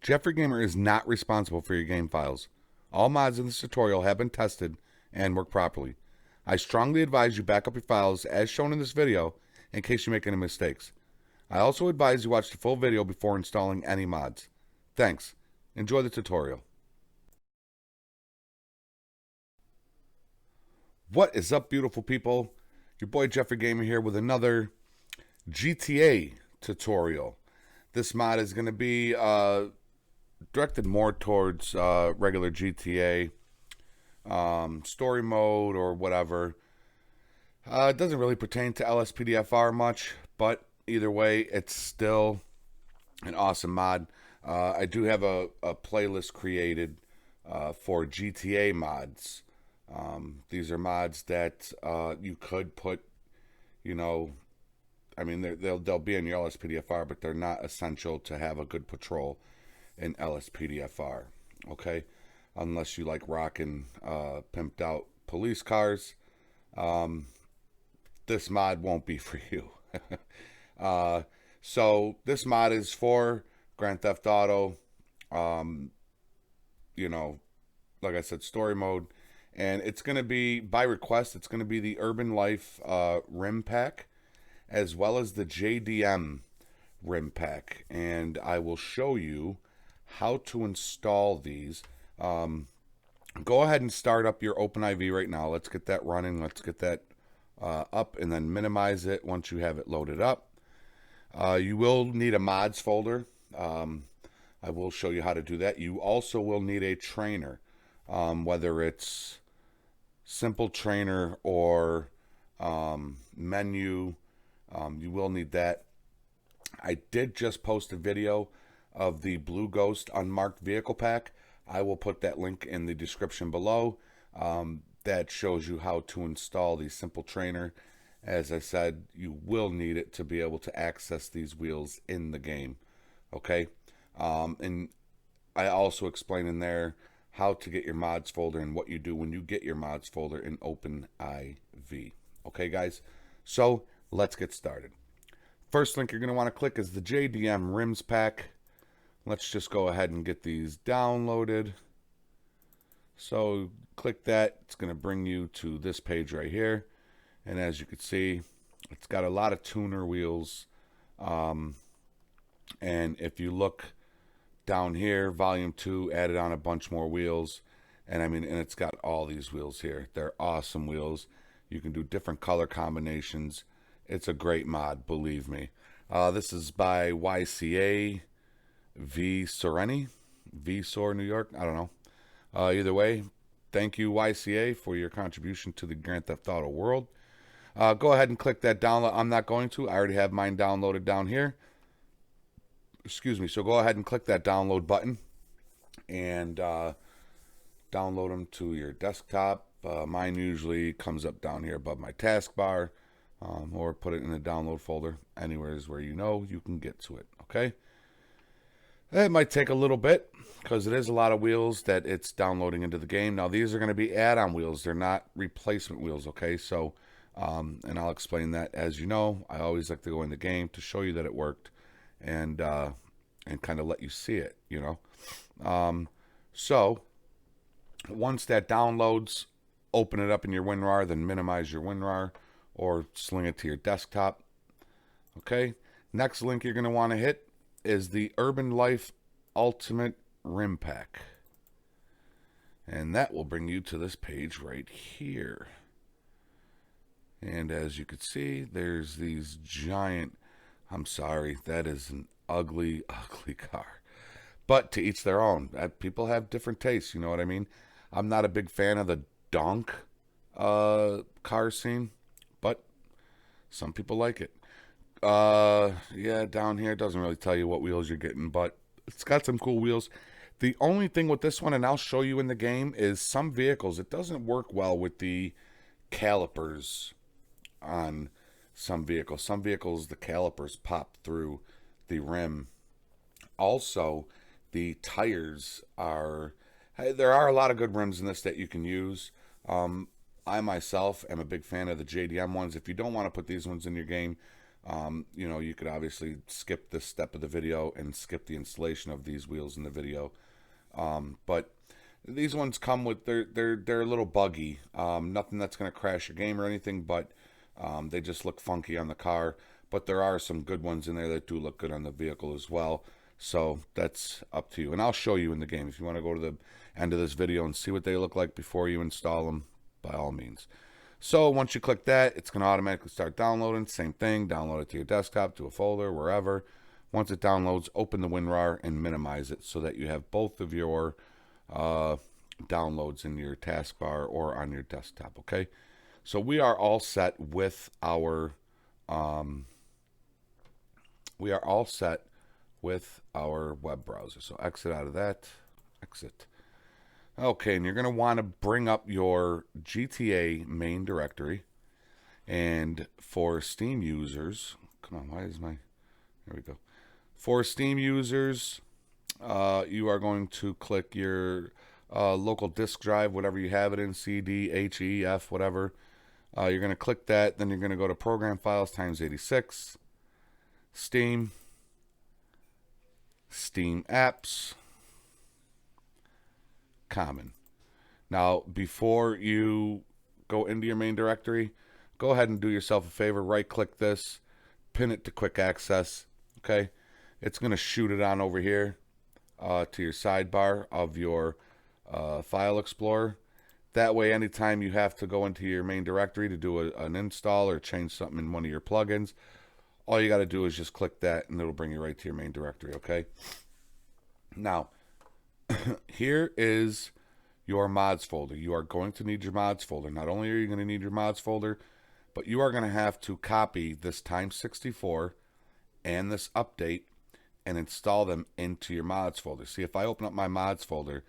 Jeffrey Gamer is not responsible for your game files. All mods in this tutorial have been tested and work properly. I strongly advise you back up your files as shown in this video in case you make any mistakes. I also advise you watch the full video before installing any mods. Thanks. Enjoy the tutorial. What is up, beautiful people? Your boy Jeffrey Gamer here with another GTA tutorial. This mod is going to be directed more towards regular GTA story mode or whatever. It doesn't really pertain to lspdfr much, but either way, it's still an awesome mod. I do have a playlist created for GTA mods. These are mods that you could put, you know, I mean, they'll be in your lspdfr, but they're not essential to have a good patrol in lspdfr, okay? Unless you like rocking pimped out police cars, this mod won't be for you. So this mod is for Grand Theft Auto, you know, like I said, story mode. And it's going to be, by request, it's going to be the Urban Life Rim Pack, as well as the JDM Rim Pack. And I will show you how to install these. Go ahead and start up your OpenIV right now. Let's get that running. Let's get that up and then minimize it once you have it loaded up. You will need a mods folder. I will show you how to do that. You also will need a trainer, whether it's simple trainer or menu. You will need that. I did just post a video of the Blue Ghost Unmarked Vehicle Pack. I will put that link in the description below. That shows you how to install the simple trainer. As I said, you will need it to be able to access these wheels in the game. Okay? And I also explain in there how to get your mods folder and what you do when you get your mods folder in OpenIV. Okay, guys? So, let's get started. First link you're going to want to click is the JDM Rims Pack. Let's just go ahead and get these downloaded. So, click that. It's going to bring you to this page right here. And as you can see, it's got a lot of tuner wheels. And if you look down here, volume 2 added on a bunch more wheels. And I mean, and it's got all these wheels here. They're awesome wheels. You can do different color combinations. It's a great mod, believe me. This is by YCA Vsoreny, Vsor, New York. I don't know. Either way, thank you, YCA, for your contribution to the Grand Theft Auto world. Go ahead and click that download. I'm not going to. I already have mine downloaded down here. Excuse me. So go ahead and click that download button and download them to your desktop. Mine usually comes up down here above my taskbar, or put it in the download folder. Anywhere is where you know you can get to it. Okay. It might take a little bit because it is a lot of wheels that it's downloading into the game. Now these are going to be add-on wheels. They're not replacement wheels. Okay. So, and I'll explain that. As you know, I always like to go in the game to show you that it worked and kind of let you see it, you know. So once that downloads, open it up in your WinRAR, then minimize your WinRAR or sling it to your desktop. Okay. Next link you're going to want to hit is the Urban Life Ultimate Rim Pack. And that will bring you to this page right here. And as you can see, there's these giant, I'm sorry, that is an ugly, ugly car. But to each their own. People have different tastes, you know what I mean? I'm not a big fan of the donk car scene, but some people like it. Yeah, down here it doesn't really tell you what wheels you're getting, but it's got some cool wheels. The only thing with this one, and I'll show you in the game, is some vehicles, it doesn't work well with the calipers on some vehicles. Some vehicles, the calipers pop through the rim. Also, the tires are, there are a lot of good rims in this that you can use. I myself am a big fan of the JDM ones. If you don't want to put these ones in your game, You know, you could obviously skip this step of the video and skip the installation of these wheels in the video. But these ones come with, they're a little buggy. Nothing that's going to crash your game or anything, but they just look funky on the car. But there are some good ones in there that do look good on the vehicle as well. So that's up to you. And I'll show you in the game. If you want to go to the end of this video and see what they look like before you install them, by all means. So once you click that, it's going to automatically start downloading. Same thing, download it to your desktop, to a folder, wherever. Once it downloads, open the WinRAR and minimize it so that you have both of your downloads in your taskbar or on your desktop, okay? So we are all set with our web browser. So exit out of that, exit. Okay, and you're going to want to bring up your GTA main directory. And for Steam users, come on, why is my, there we go. For Steam users, you are going to click your local disk drive, whatever you have it in, CD, H, E, F, whatever. You're going to click that, then you're going to go to Program Files times 86, Steam, Steam Apps, Common. Now, before you go into your main directory, go ahead and do yourself a favor, right-click this, pin it to quick access, okay? It's going to shoot it on over here to your sidebar of your file explorer. That way, anytime you have to go into your main directory to do an install or change something in one of your plugins, all you got to do is just click that and it'll bring you right to your main directory, okay? Now, here is your mods folder. You are going to need your mods folder. Not only are you going to need your mods folder, but you are going to have to copy this times64 and this update and install them into your mods folder. See, if I open up my mods folder,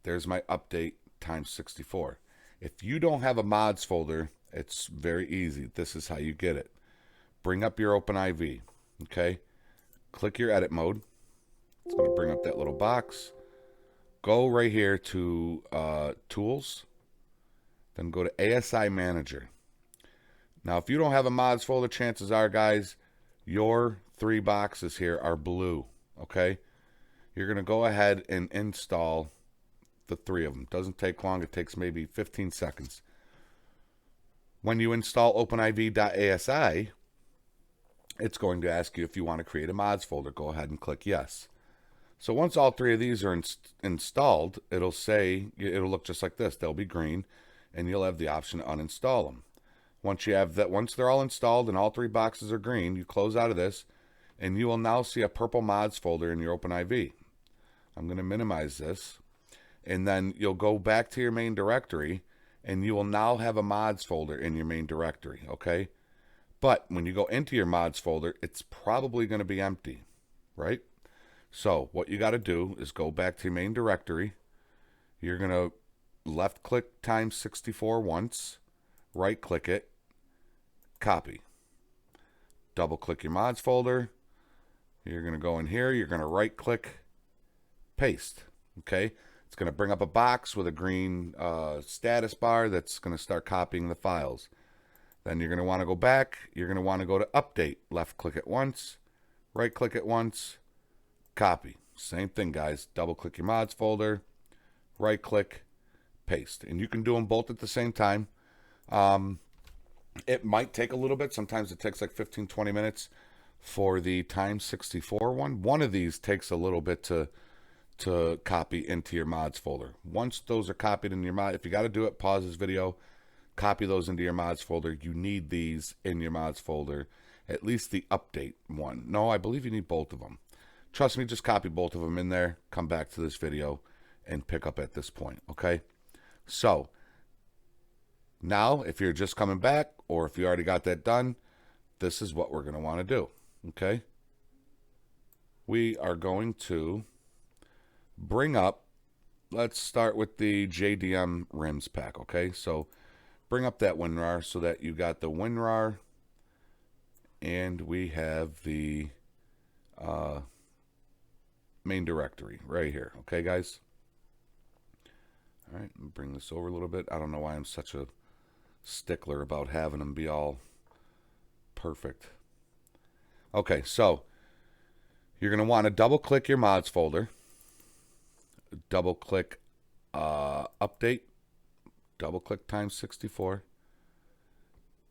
there's my update times64. If you don't have a mods folder, it's very easy. This is how you get it. Bring up your OpenIV, okay? Click your edit mode. It's going to bring up that little box. Go right here to Tools, then go to ASI Manager. Now, if you don't have a mods folder, chances are, guys, your 3 boxes here are blue, okay? You're going to go ahead and install the 3 of them. Doesn't take long. It takes maybe 15 seconds. When you install OpenIV.asi, it's going to ask you if you want to create a mods folder. Go ahead and click yes. So once all 3 of these are installed, it'll look just like this. They'll be green, and you'll have the option to uninstall them. Once they're all installed and all 3 boxes are green, you close out of this, and you will now see a purple mods folder in your OpenIV. I'm going to minimize this, and then you'll go back to your main directory, and you will now have a mods folder in your main directory, okay? But when you go into your mods folder, it's probably going to be empty, right? So what you got to do is go back to your main directory. You're going to left-click times64 once, right-click it, copy. Double-click your mods folder. You're going to go in here. You're going to right-click, paste, okay? It's going to bring up a box with a green status bar that's going to start copying the files. Then you're going to want to go back. You're going to want to go to Update. Left-click it once, right-click it once, copy. Same thing, guys. Double-click your mods folder, right-click, paste. And you can do them both at the same time. It might take a little bit. Sometimes it takes like 15, 20 minutes for the times64 one. One of these takes a little bit to copy into your mods folder. Once those are copied in your mod, if you got to do it, pause this video, copy those into your mods folder. You need these in your mods folder, at least the update one. No, I believe you need both of them. Trust me, just copy both of them in there, come back to this video, and pick up at this point, okay? So, now, if you're just coming back, or if you already got that done, this is what we're going to want to do, okay? We are going to bring up, let's start with the JDM rims pack, okay? So, bring up that WinRAR so that you got the WinRAR, and we have the main directory right here, okay, guys? All right, bring this over a little bit. I don't know why I'm such a stickler about having them be all perfect. Okay, so you're going to want to double click your mods folder, double click update, double click times 64,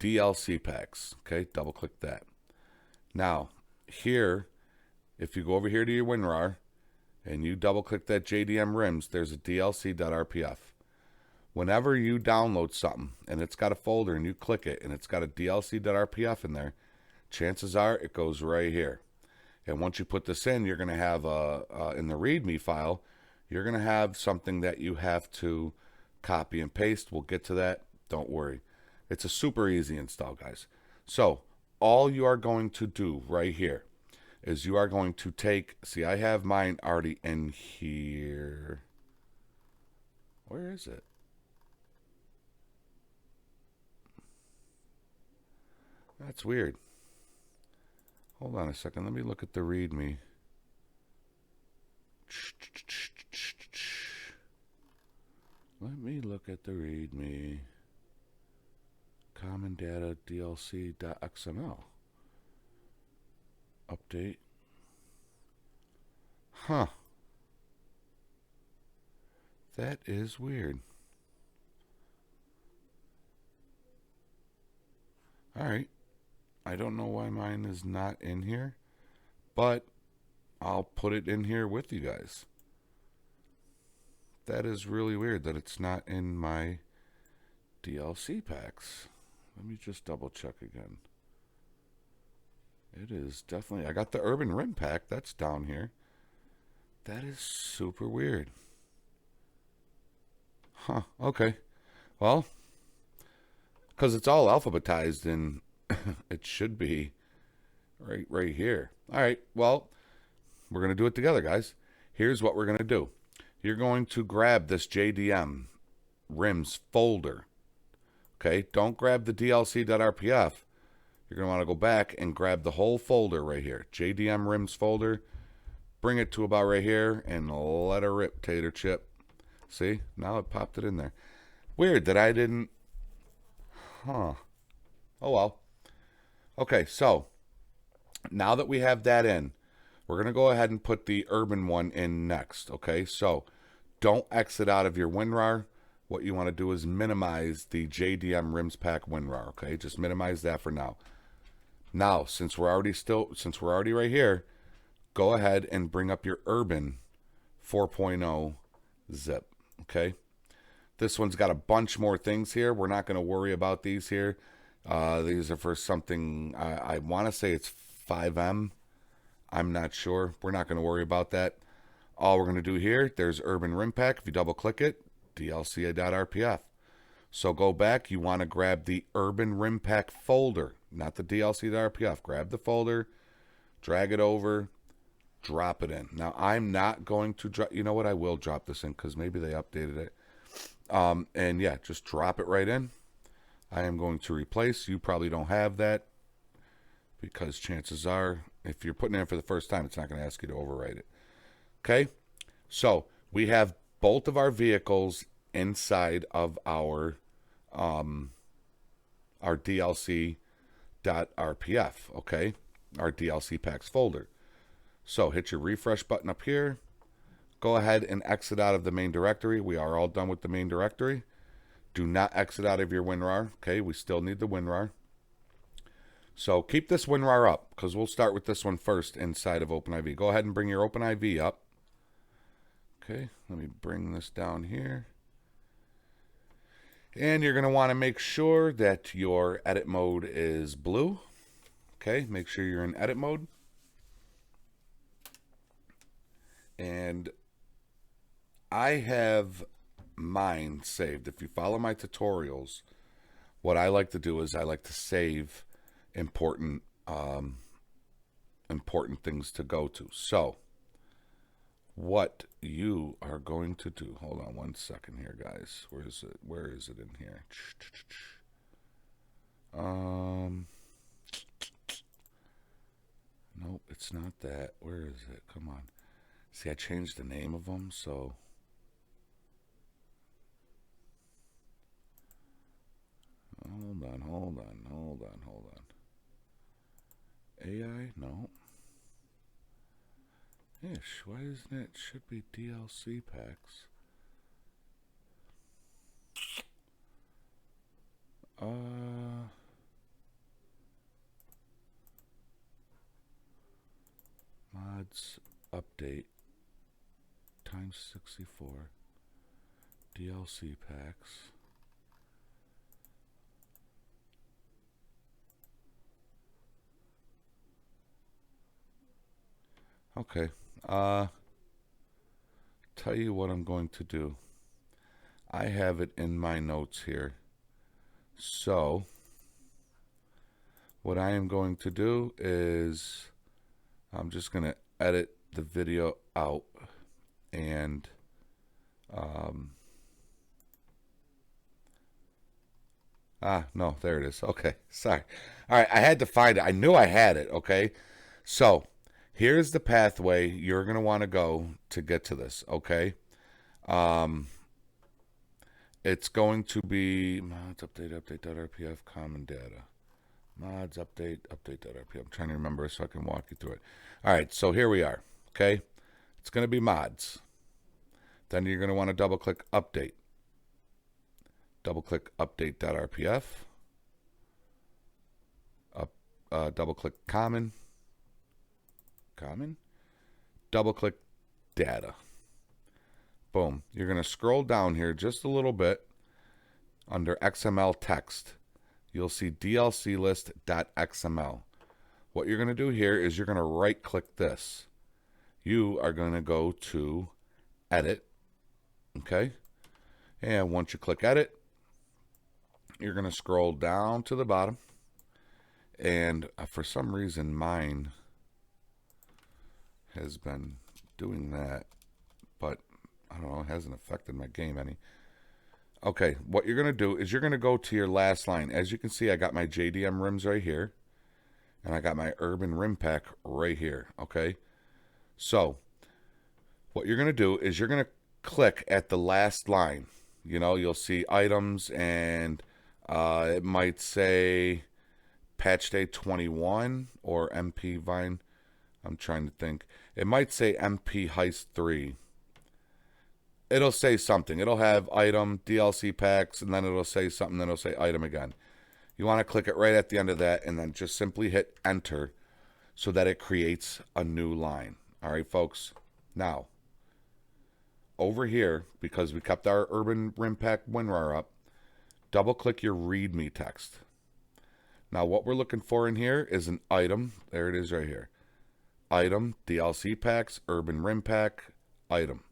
DLC packs. Okay, double click that. Now, here, if you go over here to your WinRAR and you double click that JDM rims, there's a dlc.rpf. Whenever you download something and it's got a folder and you click it and it's got a dlc.rpf in there, chances are it goes right here. And once you put this in, you're going to have in the README file, you're going to have something that you have to copy and paste. We'll get to that. Don't worry. It's a super easy install, guys. So all you are going to do right here is you are going to take, see, I have mine already in here. Where is it? That's weird. Hold on a second. Let me look at the README. Let me look at the README. Common data dlc.xml. Update. Huh. That is weird. Alright. I don't know why mine is not in here, but I'll put it in here with you guys. That is really weird that it's not in my DLC packs. Let me just double check again. It is definitely, I got the Urban Rim pack, that's down here. That is super weird. Huh, okay. Well, because it's all alphabetized and it should be right here. All right, well, we're going to do it together, guys. Here's what we're going to do. You're going to grab this JDM rims folder. Okay, don't grab the dlc.rpf. You're going to want to go back and grab the whole folder right here. JDM rims folder. Bring it to about right here and let her rip, tater chip. See, now it popped it in there. Weird that I didn't. Huh. Oh well. Okay, so now that we have that in, we're going to go ahead and put the urban one in next. Okay, so don't exit out of your WinRAR. What you want to do is minimize the JDM rims pack WinRAR. Okay, just minimize that for now. Now, since we're already right here, go ahead and bring up your urban 4.0 zip. Okay, this one's got a bunch more things here. We're not going to worry about these here. These are for something, I want to say it's 5M. I'm not sure. We're not going to worry about that. All we're going to do here, there's Urban Rim Pack. If you double click it, dlc.rpf. So go back. You want to grab the Urban Rim Pack folder, not the dlc.rpf. Grab the folder, drag it over, drop it in. Now, I'm not going to drop, you know what? I will drop this in because maybe they updated it. And yeah, just drop it right in. I am going to replace. You probably don't have that because chances are, if you're putting it in for the first time, it's not going to ask you to overwrite it. Okay, so we have both of our vehicles inside of our dlc.rpf, okay, our DLC packs folder. So hit your refresh button up here. Go ahead and exit out of the main directory. We are all done with the main directory. Do not exit out of your WinRAR. Okay, we still need the WinRAR. So keep this WinRAR up because we'll start with this one first inside of OpenIV. Go ahead and bring your OpenIV up. Okay, let me bring this down here. And you're going to want to make sure that your edit mode is blue. Okay, make sure you're in edit mode. And I have mine saved. If you follow my tutorials, what I like to do is I like to save important things to go to. So what you are going to do, hold on one second here, guys. Where is it in here? Nope, it's not that. Where is it? Come on. See, I changed the name of them, so hold on. AI? No. Ish, why isn't it? Should be DLC packs. Mods update times 64 DLC packs. Okay. Tell you what I'm going to do. I have it in my notes here. So what I am going to do is I'm just going to edit the video out and no, there it is. Okay, sorry. All right, I had to find it. I knew I had it, okay? So here's the pathway you're going to want to go to get to this, okay? It's going to be mods update.rpf common data. Mods update.rpf. I'm trying to remember so I can walk you through it. All right, so here we are, okay? It's going to be mods. Then you're going to want to double click update. Double click update.rpf. Double click common. Double click data. Boom. You're going to scroll down here just a little bit under XML text. You'll see dlc.list.xml. What you're going to do here is you're going to right click this. You are going to go to edit. Okay. And once you click edit, you're going to scroll down to the bottom. And for some reason, mine has been doing that, but I don't know, it hasn't affected my game any. Okay, what you're going to do is you're going to go to your last line. As you can see, I got my JDM rims right here, and I got my urban rim pack right here, okay? So what you're going to do is you're going to click at the last line. You know, you'll see items, and it might say patch day 21 or MP Vine. I'm trying to think. It might say MP Heist 3. It'll say something. It'll have item, DLC packs, and then it'll say something, then it'll say item again. You want to click it right at the end of that, and then just simply hit enter so that it creates a new line. All right, folks. Now, over here, because we kept our urban rim pack WinRAR up, double click your readme text. Now, what we're looking for in here is an item. There it is right here. Item, DLC packs, urban rim pack, item.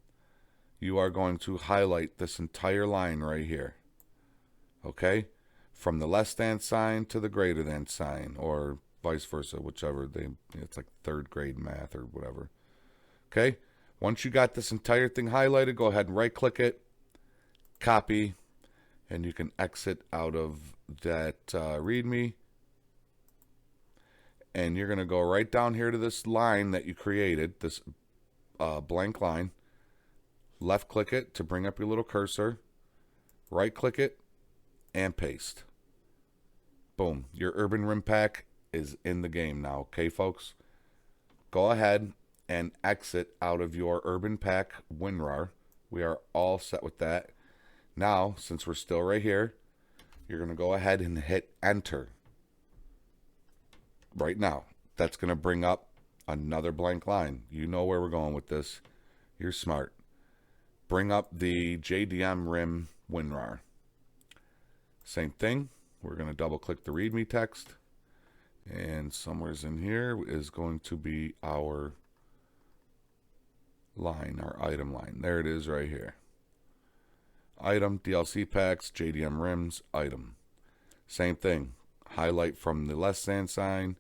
You are going to highlight this entire line right here. Okay? From the less than sign to the greater than sign, or vice versa, whichever. It's like third grade math or whatever. Okay? Once you got this entire thing highlighted, go ahead and right click it, copy, and you can exit out of that readme. And you're going to go right down here to this line that you created, this blank line. Left click it to bring up your little cursor. Right click it and paste. Boom. Your urban rim pack is in the game now. Okay, folks? Go ahead and exit out of your urban pack WinRAR. We are all set with that. Now, since we're still right here, you're going to go ahead and hit enter. Right now. That's going to bring up another blank line. You know where we're going with this. You're smart. Bring up the JDM rim WinRAR. Same thing. We're going to double click the readme text. And somewhere's in here is going to be our line, our item line. There it is right here. Item, DLC packs, JDM rims, item. Same thing. Highlight from the less than sign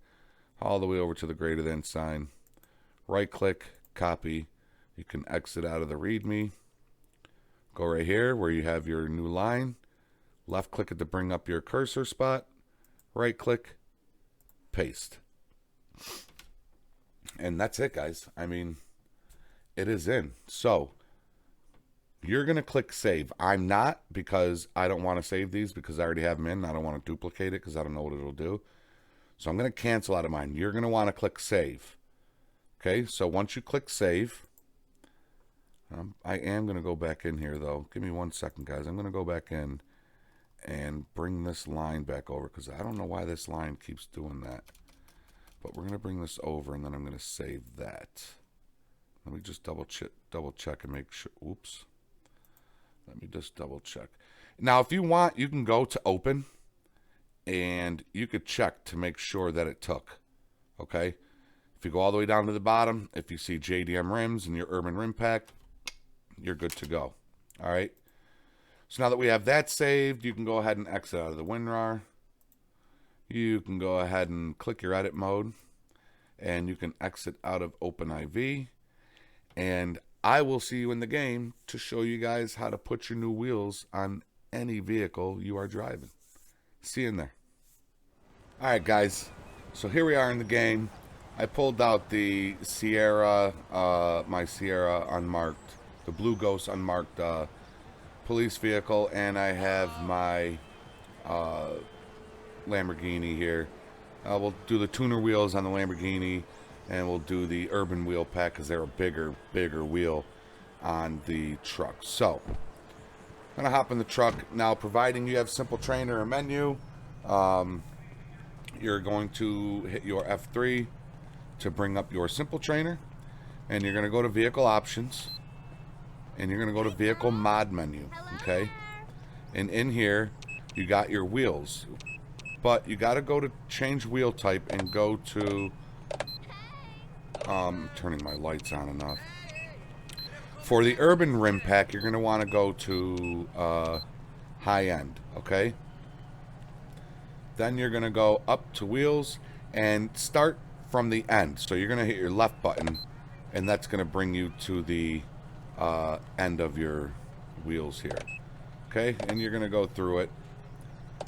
all the way over to the greater than sign. Right click, copy. You can exit out of the readme. Go right here where you have your new line. Left click it to bring up your cursor spot. Right click, paste. And that's it, guys. I mean, it is in. So you're going to click save. I'm not, because I don't want to save these because I already have them in. I don't want to duplicate it because I don't know what it'll do. So I'm going to cancel out of mine. You're going to want to click save. Okay, so once you click save, I am going to go back in here though. Give me 1 second, guys. I'm going to go back in and bring this line back over because I don't know why this line keeps doing that. But we're going to bring this over and then I'm going to save that. Let me just double check and make sure. Oops. Let me just double check. Now, if you want, you can go to open and you could check to make sure that it took. Okay? If you go all the way down to the bottom, if you see JDM rims and your urban rim pack, you're good to go. All right? So now that we have that saved, you can go ahead and exit out of the WinRAR. You can go ahead and click your edit mode and you can exit out of OpenIV. And I will see you in the game to show you guys how to put your new wheels on any vehicle you are driving. See you in there. All right, guys. So here we are in the game. I pulled out the Sierra, my Sierra unmarked, the Blue Ghost unmarked police vehicle, and I have my Lamborghini here. We'll do the tuner wheels on the Lamborghini, and we'll do the urban wheel pack because they're a bigger wheel on the truck. So, I'm going to hop in the truck. Now, providing you have Simple Trainer or menu, you're going to hit your F3 to bring up your Simple Trainer, and you're going to go to Vehicle Options, and you're going to go to Vehicle Mod menu, okay? And in here, you got your wheels, but you got to go to Change Wheel Type and go to turning my lights on enough. For the urban rim pack, you're going to want to go to high end, okay? Then you're going to go up to wheels and start from the end. So you're going to hit your left button, and that's going to bring you to the end of your wheels here, okay? And you're going to go through it,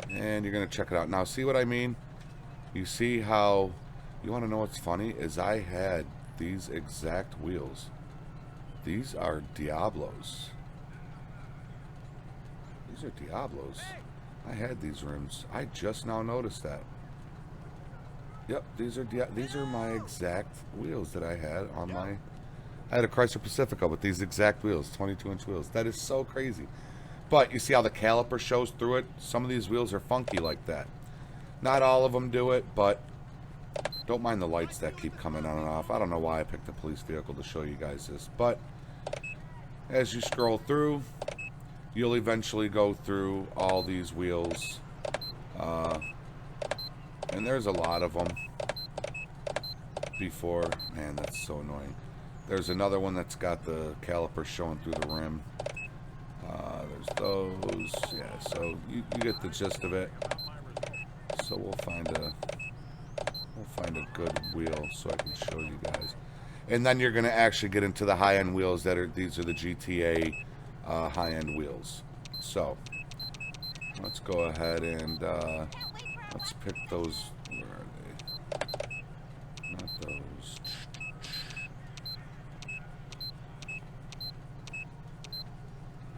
and you're going to check it out. Now, see what I mean? You see how... You want to know what's funny? Is I had these exact wheels. These are Diablos. These are Diablos. I had these rims. I just now noticed that. Yep, these are my exact wheels that I had on my... I had a Chrysler Pacifica with these exact wheels, 22-inch wheels. That is so crazy. But you see how the caliper shows through it? Some of these wheels are funky like that. Not all of them do it, but... Don't mind the lights that keep coming on and off. I don't know why I picked a police vehicle to show you guys this. But as you scroll through, you'll eventually go through all these wheels. And there's a lot of them. Before... Man, that's so annoying. There's another one that's got the caliper showing through the rim. There's those. Yeah, so you get the gist of it. So we'll find a good wheel so I can show you guys. And then you're going to actually get into the high-end wheels that are... These are the GTA high-end wheels. So, let's go ahead and let's pick those... Where are they? Not those.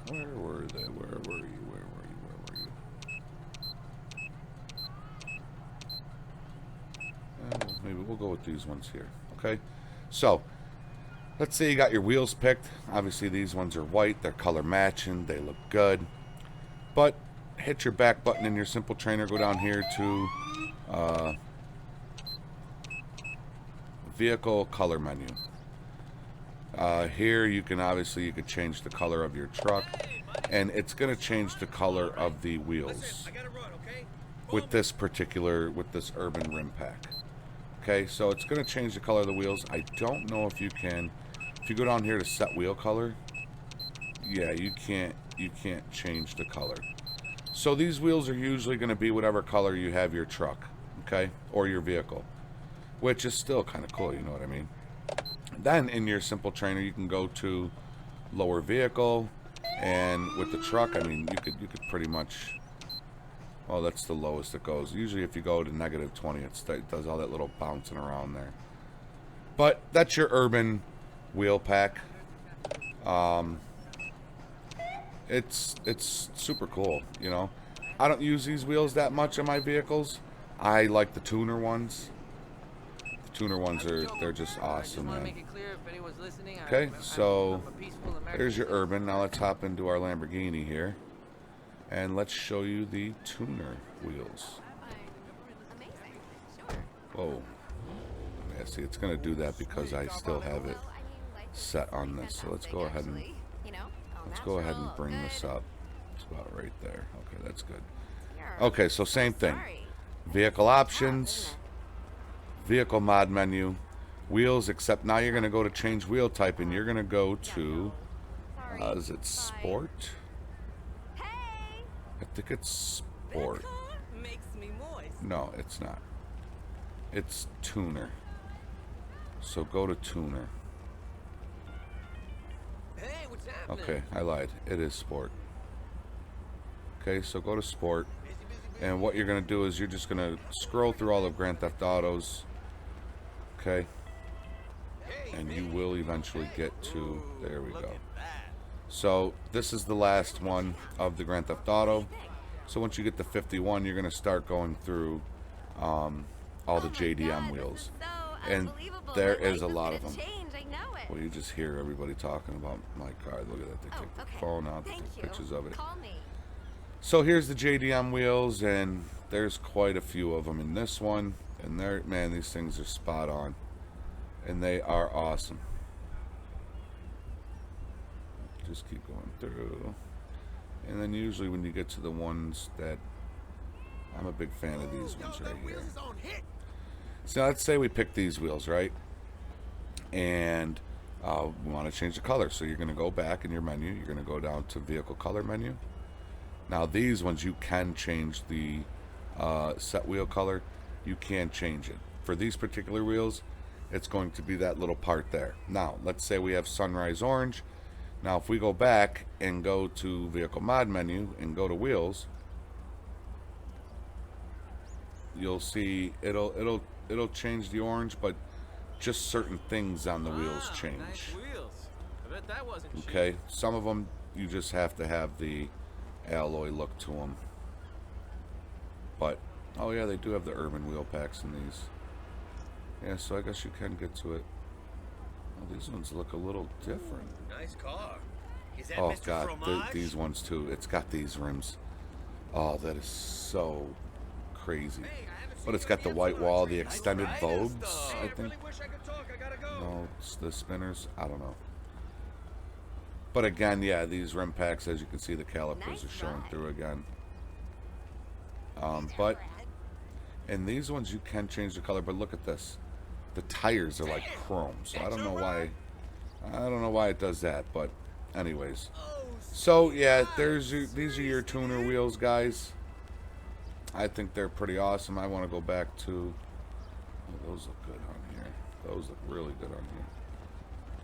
Where were they? Where were you? Where were you? Where were you? Maybe we'll go with these ones here. Okay? So, let's say you got your wheels picked. Obviously, these ones are white. They're color matching. They look good. But, hit your back button in your Simple Trainer. Go down here to Vehicle Color menu. Here you can obviously change the color of your truck, and it's going to change the color of the wheels with this urban rim pack. Okay, so it's going to change the color of the wheels. I don't know if you can, if you go down here to set wheel color, yeah, you can't change the color. So these wheels are usually going to be whatever color you have your truck, okay, or your vehicle, which is still kind of cool, you know what I mean? Then in your Simple Trainer, you can go to lower vehicle, and with the truck, I mean, you could pretty much... Oh, that's the lowest it goes. Usually if you go to -20, it does all that little bouncing around there. But that's your urban wheel pack. It's super cool, you know. I don't use these wheels that much on my vehicles, I like the tuner ones. The tuner ones they're just awesome, man. Okay, so there's your urban. Now let's hop into our Lamborghini here, and let's show you the tuner wheels. Whoa. Yeah, see, it's going to do that because I still have it set on this. So let's go ahead and bring this up. It's about right there. Okay, that's good. Okay, so same thing. Vehicle options, vehicle mod menu, wheels, except now you're going to go to change wheel type, and you're going to go to, is it sport? I think it's sport. No, it's not. It's tuner. So go to tuner. Okay, I lied. It is sport. Okay, so go to sport. And what you're going to do is you're just going to scroll through all of Grand Theft Autos. Okay. And you will eventually get to... There we go. So this is the last one of the Grand Theft Auto. So once you get to 51, you're going to start going through all the JDM wheels. And there is a lot of them. Well, you just hear everybody talking about my car. Look at that. They take the phone out. They take pictures of it. So here's the JDM wheels, and there's quite a few of them in this one. And they're, man, these things are spot on. And they are awesome. Just keep going through. And then usually when you get to the ones that... I'm a big fan of these ones right here. So let's say we pick these wheels, right? And we want to change the color. So you're going to go back in your menu. You're going to go down to vehicle color menu. Now these ones you can change the set wheel color. You can change it. For these particular wheels, it's going to be that little part there. Now let's say we have sunrise orange. Now if we go back and go to vehicle mod menu and go to wheels, you'll see it'll change the orange, but just certain things on the wheels change. Nice wheels. I bet that wasn't okay, cheap. Some of them you just have to have the alloy look to them. But oh yeah, they do have the urban wheel packs in these. Yeah, so I guess you can get to it. Oh, these ones look a little different. Nice car. Is that Mr. God, these ones too. It's got these rims. Oh, that is so crazy. But it's got the white wall, the extended Vogues, I think. No, it's the spinners. I don't know. But again, yeah, these rim packs, as you can see, the calipers are showing through again. But in these ones, you can change the color. But look at this. The tires are like chrome, so I don't know why. I don't know why it does that. But anyways, so yeah, these are your tuner wheels, guys. I think they're pretty awesome. I want to go back to... Oh, those look good on here. Those look really good on here.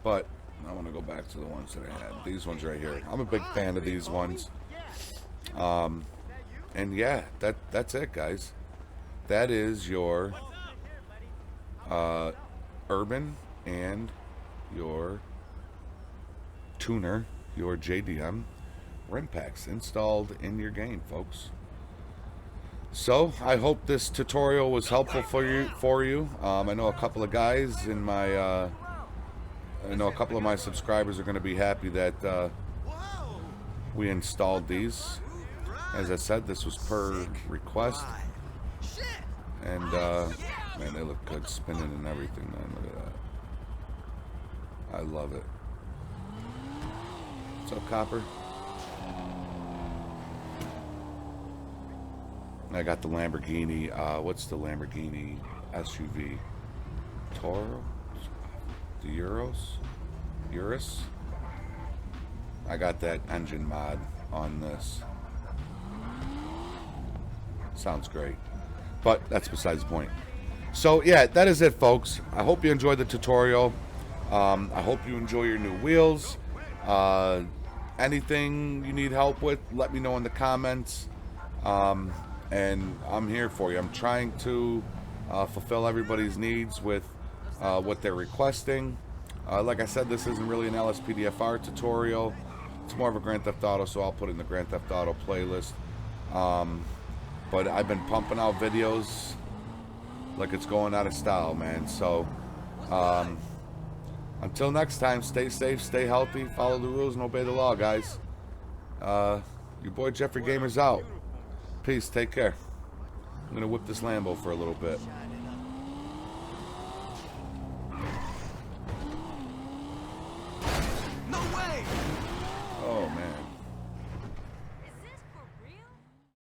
But I want to go back to the ones that I had. These ones right here. I'm a big fan of these ones. And yeah, that's it, guys. That is your urban and your tuner, your JDM rim packs installed in your game, folks. So I hope this tutorial was helpful for you. I know a couple of guys in my I know a couple of my subscribers are going to be happy that we installed these. As I said, this was per request, and man, they look good spinning and everything, man. Look at that. I love it. What's up, Copper? I got the Lamborghini, what's the Lamborghini SUV? Toro? The Urus? I got that engine mod on this. Sounds great. But that's besides the point. So yeah, that is it, folks. I hope you enjoyed the tutorial. I hope you enjoy your new wheels. Anything you need help with, let me know in the comments. And I'm here for you. I'm trying to fulfill everybody's needs with what they're requesting. Like I said, this isn't really an lspdfr tutorial. It's more of a Grand Theft Auto, so I'll put it in the Grand Theft Auto playlist. But I've been pumping out videos like it's going out of style, man. So, until next time, stay safe, stay healthy, follow the rules, and obey the law, guys. Your boy Jeffrey Gamer's out. Peace, take care. I'm gonna whip this Lambo for a little bit. No way! Oh, man.